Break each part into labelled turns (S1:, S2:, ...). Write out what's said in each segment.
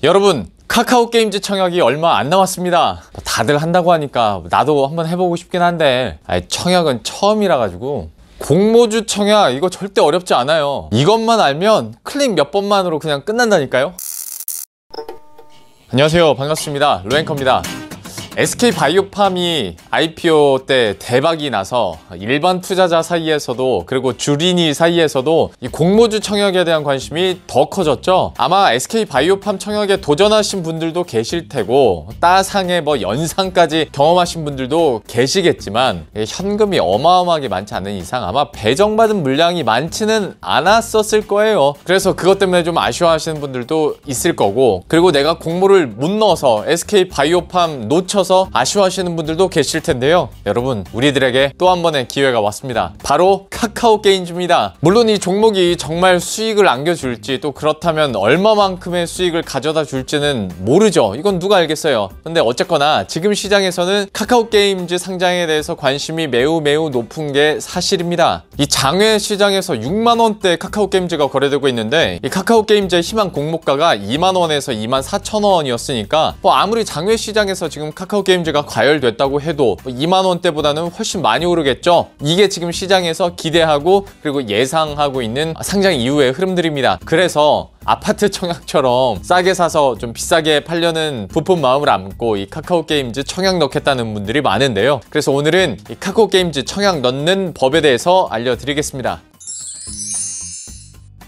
S1: 여러분, 카카오게임즈 청약이 얼마 안 남았습니다. 다들 한다고 하니까 나도 한번 해보고 싶긴 한데 청약은 처음이라 가지고 공모주 청약 이거 절대 어렵지 않아요. 이것만 알면 클릭 몇 번만으로 그냥 끝난다니까요. 안녕하세요, 반갑습니다. 로앵커입니다. SK바이오팜이 IPO 때 대박이 나서 일반 투자자 사이에서도 그리고 주린이 사이에서도 이 공모주 청약에 대한 관심이 더 커졌죠. 아마 SK바이오팜 청약에 도전하신 분들도 계실 테고 따상의 연상까지 경험하신 분들도 계시겠지만 현금이 어마어마하게 많지 않은 이상 아마 배정받은 물량이 많지는 않았었을 거예요. 그래서 그것 때문에 좀 아쉬워하시는 분들도 있을 거고, 그리고 내가 공모를 못 넣어서 SK바이오팜 놓쳐서 아쉬워하시는 분들도 계실 텐데요. 여러분, 우리들에게 또 한 번의 기회가 왔습니다. 바로 카카오게임즈입니다. 물론 이 종목이 정말 수익을 안겨줄지, 또 그렇다면 얼마만큼의 수익을 가져다 줄지는 모르죠. 이건 누가 알겠어요. 근데 어쨌거나 지금 시장에서는 카카오게임즈 상장에 대해서 관심이 매우 높은 게 사실입니다. 이 장외 시장에서 6만원대 카카오게임즈가 거래되고 있는데, 이 카카오게임즈의 희망 공모가가 2만원에서 24,000원이었으니까 아무리 장외 시장에서 지금 카카오게임즈가 과열됐다고 해도 2만원대보다는 훨씬 많이 오르겠죠. 이게 지금 시장에서 기대하고 그리고 예상하고 있는 상장 이후의 흐름들입니다. 그래서 아파트 청약처럼 싸게 사서 좀 비싸게 팔려는 부푼 마음을 안고 이 카카오게임즈 청약 넣겠다는 분들이 많은데요. 그래서 오늘은 이 카카오게임즈 청약 넣는 법에 대해서 알려드리겠습니다.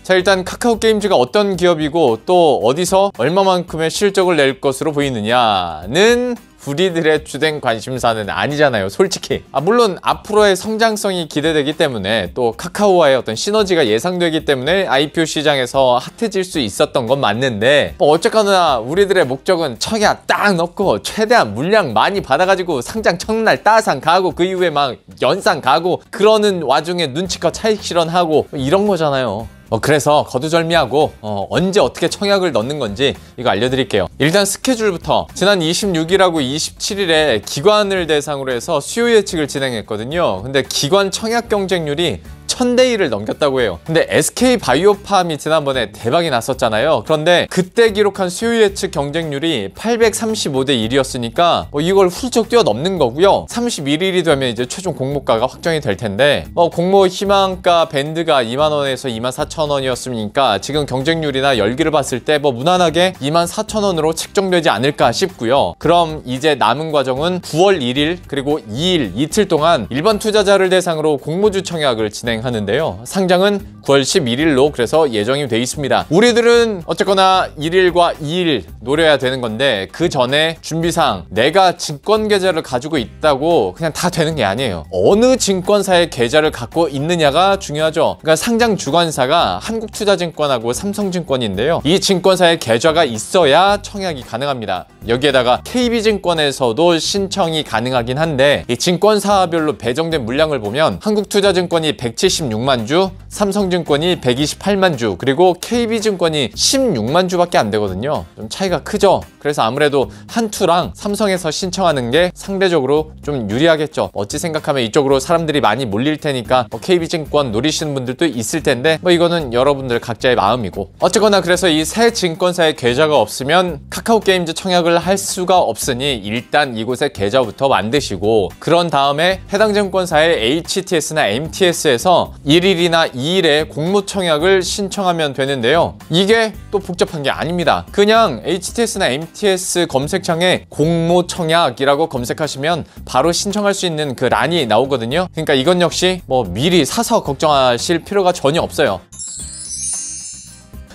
S1: 자, 일단 카카오게임즈가 어떤 기업이고 또 어디서 얼마만큼의 실적을 낼 것으로 보이느냐는 우리들의 주된 관심사는 아니잖아요, 솔직히. 물론 앞으로의 성장성이 기대되기 때문에 또 카카오와의 어떤 시너지가 예상되기 때문에 IPO 시장에서 핫해질 수 있었던 건 맞는데, 어쨌거나 우리들의 목적은 청약 딱 넣고 최대한 물량 많이 받아가지고 상장 첫날 따상 가고 그 이후에 막 연상 가고 그러는 와중에 눈치껏 차익 실현하고 이런 거잖아요. 그래서 거두절미하고 언제 어떻게 청약을 넣는 건지 이거 알려드릴게요. 일단 스케줄부터 지난 26일하고 27일에 기관을 대상으로 해서 수요 예측을 진행했거든요. 근데 기관 청약 경쟁률이 1000대1을 넘겼다고 해요. 근데 SK바이오팜이 지난번에 대박이 났었잖아요. 그런데 그때 기록한 수요 예측 경쟁률이 835대 1이었으니까 이걸 훌쩍 뛰어넘는 거고요. 31일이 되면 이제 최종 공모가가 확정이 될 텐데 공모 희망가 밴드가 2만원에서 24,000원이었으니까 지금 경쟁률이나 열기를 봤을 때 무난하게 24,000원으로 책정되지 않을까 싶고요. 그럼 이제 남은 과정은 9월 1일 그리고 2일 이틀 동안 일반 투자자를 대상으로 공모주 청약을 하는데요. 상장은 9월 11일로 그래서 예정이 돼 있습니다. 우리들은 어쨌거나 1일과 2일 노려야 되는 건데, 그 전에 준비사항, 내가 증권 계좌를 가지고 있다고 그냥 다 되는 게 아니에요. 어느 증권사의 계좌를 갖고 있느냐가 중요하죠. 그러니까 상장 주관사가 한국투자증권하고 삼성증권인데요. 이 증권사의 계좌가 있어야 청약이 가능합니다. 여기에다가 KB증권에서도 신청이 가능하긴 한데, 이 증권사별로 배정된 물량을 보면 한국투자증권이 176만 주, 삼성증권이 128만 주, 그리고 KB증권이 16만 주밖에 안 되거든요. 좀 차이가 크죠. 그래서 아무래도 한투랑 삼성에서 신청하는 게 상대적으로 좀 유리하겠죠. 어찌 생각하면 이쪽으로 사람들이 많이 몰릴 테니까 KB증권 노리시는 분들도 있을 텐데 이거는 여러분들 각자의 마음이고, 어쨌거나 그래서 이 새 증권사의 계좌가 없으면 카카오게임즈 청약을 할 수가 없으니 일단 이곳에 계좌부터 만드시고, 그런 다음에 해당 증권사의 HTS나 MTS에서 1일이나 2일에 공모 청약을 신청하면 되는데요. 이게 또 복잡한 게 아닙니다. 그냥 HTS나 MTS 검색창에 공모 청약이라고 검색하시면 바로 신청할 수 있는 그 란이 나오거든요. 그러니까 이건 역시 미리 사서 걱정하실 필요가 전혀 없어요.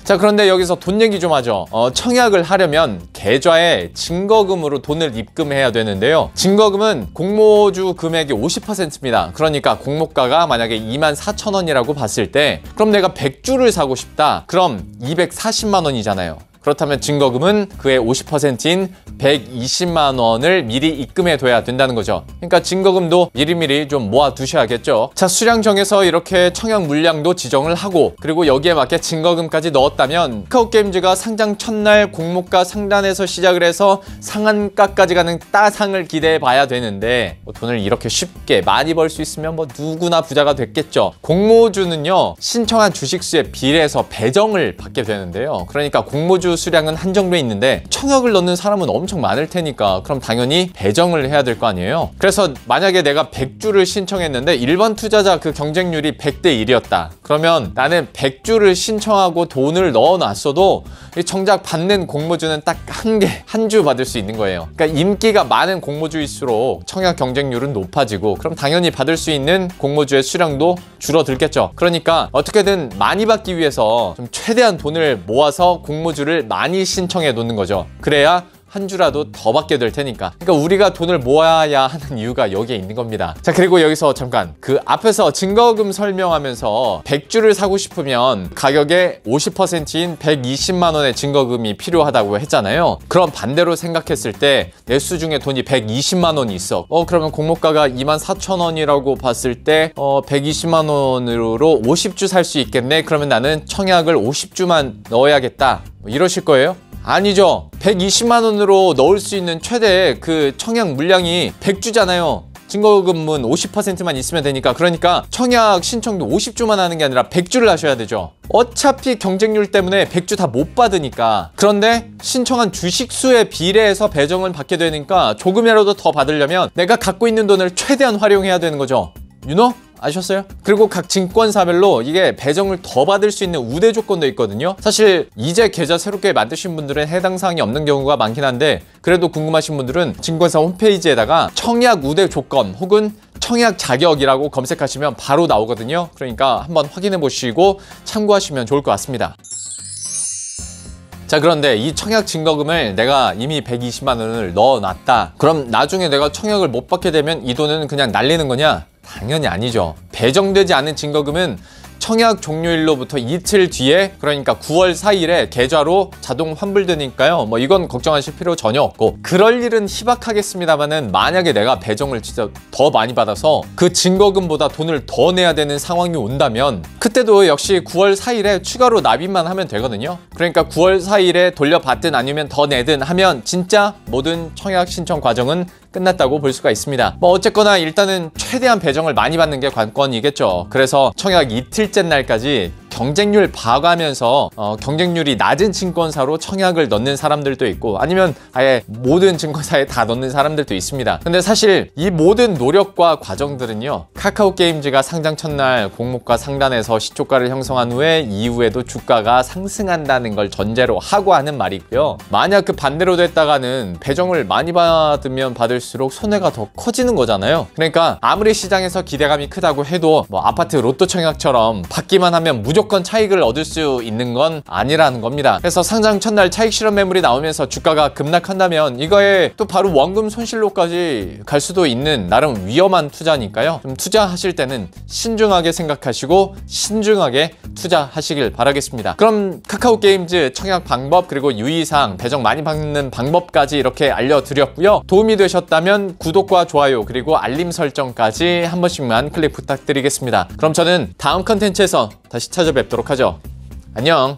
S1: 자, 그런데 여기서 돈 얘기 좀 하죠. 청약을 하려면 계좌에 증거금으로 돈을 입금해야 되는데요. 증거금은 공모주 금액의 50%입니다. 그러니까 공모가가 만약에 24,000원이라고 봤을 때, 그럼 내가 100주를 사고 싶다. 그럼 240만 원이잖아요. 그렇다면 증거금은 그의 50%인 120만 원을 미리 입금해 둬야 된다는 거죠. 그러니까 증거금도 미리미리 좀 모아 두셔야겠죠. 자, 수량 정해서 이렇게 청약 물량도 지정을 하고, 그리고 여기에 맞게 증거금까지 넣었다면 카카오게임즈가 상장 첫날 공모가 상단에서 시작을 해서 상한가까지 가는 따상을 기대해 봐야 되는데, 돈을 이렇게 쉽게 많이 벌 수 있으면 누구나 부자가 됐겠죠. 공모주는요, 신청한 주식수에 비례해서 배정을 받게 되는데요. 그러니까 공모주 공모주 수량은 한정돼 있는데 청약을 넣는 사람은 엄청 많을 테니까 그럼 당연히 배정을 해야 될 거 아니에요. 그래서 만약에 내가 100주를 신청했는데 일반 투자자 그 경쟁률이 100대 1이었다. 그러면 나는 100주를 신청하고 돈을 넣어놨어도 정작 받는 공모주는 딱 한 주 받을 수 있는 거예요. 그러니까 인기가 많은 공모주일수록 청약 경쟁률은 높아지고 그럼 당연히 받을 수 있는 공모주의 수량도 줄어들겠죠. 그러니까 어떻게든 많이 받기 위해서 좀 최대한 돈을 모아서 공모주를 많이 신청해 놓는 거죠. 그래야 한 주라도 더 받게 될 테니까. 그러니까 우리가 돈을 모아야 하는 이유가 여기에 있는 겁니다. 자, 그리고 여기서 잠깐 그 앞에서 증거금 설명하면서 100주를 사고 싶으면 가격의 50%인 120만 원의 증거금이 필요하다고 했잖아요. 그럼 반대로 생각했을 때 내 수중에 돈이 120만 원이 있어. 그러면 공모가가 24,000원이라고 봤을 때 120만 원으로 50주 살 수 있겠네. 그러면 나는 청약을 50주만 넣어야겠다. 이러실 거예요? 아니죠. 120만 원으로 넣을 수 있는 최대 그 청약 물량이 100주잖아요. 증거금은 50%만 있으면 되니까. 그러니까 청약 신청도 50주만 하는 게 아니라 100주를 하셔야 되죠. 어차피 경쟁률 때문에 100주 다 못 받으니까. 그런데 신청한 주식 수에 비례해서 배정을 받게 되니까 조금이라도 더 받으려면 내가 갖고 있는 돈을 최대한 활용해야 되는 거죠. 아셨어요? 그리고 각 증권사별로 이게 배정을 더 받을 수 있는 우대 조건도 있거든요. 사실 이제 계좌 새롭게 만드신 분들은 해당 사항이 없는 경우가 많긴 한데 그래도 궁금하신 분들은 증권사 홈페이지에다가 청약 우대 조건 혹은 청약 자격이라고 검색하시면 바로 나오거든요. 그러니까 한번 확인해 보시고 참고하시면 좋을 것 같습니다. 자, 그런데 이 청약 증거금을 내가 이미 120만 원을 넣어놨다. 그럼 나중에 내가 청약을 못 받게 되면 이 돈은 그냥 날리는 거냐? 당연히 아니죠. 배정되지 않은 증거금은 청약 종료일로부터 이틀 뒤에, 그러니까 9월 4일에 계좌로 자동 환불되니까요. 이건 걱정하실 필요 전혀 없고, 그럴 일은 희박하겠습니다만은 만약에 내가 배정을 진짜 더 많이 받아서 그 증거금보다 돈을 더 내야 되는 상황이 온다면 그때도 역시 9월 4일에 추가로 납입만 하면 되거든요. 그러니까 9월 4일에 돌려받든 아니면 더 내든 하면 진짜 모든 청약 신청 과정은 끝났다고 볼 수가 있습니다. 어쨌거나 일단은 최대한 배정을 많이 받는 게 관건이겠죠. 그래서 청약 이틀째 날까지 경쟁률 봐가면서 경쟁률이 낮은 증권사로 청약을 넣는 사람들도 있고 아니면 아예 모든 증권사에 다 넣는 사람들도 있습니다. 근데 사실 이 모든 노력과 과정들은요, 카카오게임즈가 상장 첫날 공모가 상단에서 시초가를 형성한 후에 이후에도 주가가 상승한다는 걸 전제로 하고 하는 말이고요. 만약 그 반대로 됐다가는 배정을 많이 받으면 받을수록 손해가 더 커지는 거잖아요. 그러니까 아무리 시장에서 기대감이 크다고 해도 아파트 로또 청약처럼 받기만 하면 무조건 차익을 얻을 수 있는 건 아니라는 겁니다. 그래서 상장 첫날 차익 실현 매물이 나오면서 주가가 급락한다면 이거에 또 바로 원금 손실로까지 갈 수도 있는 나름 위험한 투자니까요. 좀 투자하실 때는 신중하게 생각하시고 신중하게 투자하시길 바라겠습니다. 그럼 카카오게임즈 청약 방법 그리고 유의사항, 배정 많이 받는 방법까지 이렇게 알려드렸고요. 도움이 되셨다면 구독과 좋아요 그리고 알림 설정까지 한 번씩만 클릭 부탁드리겠습니다. 그럼 저는 다음 컨텐츠에서 다시 찾아뵙도록 하죠. 안녕.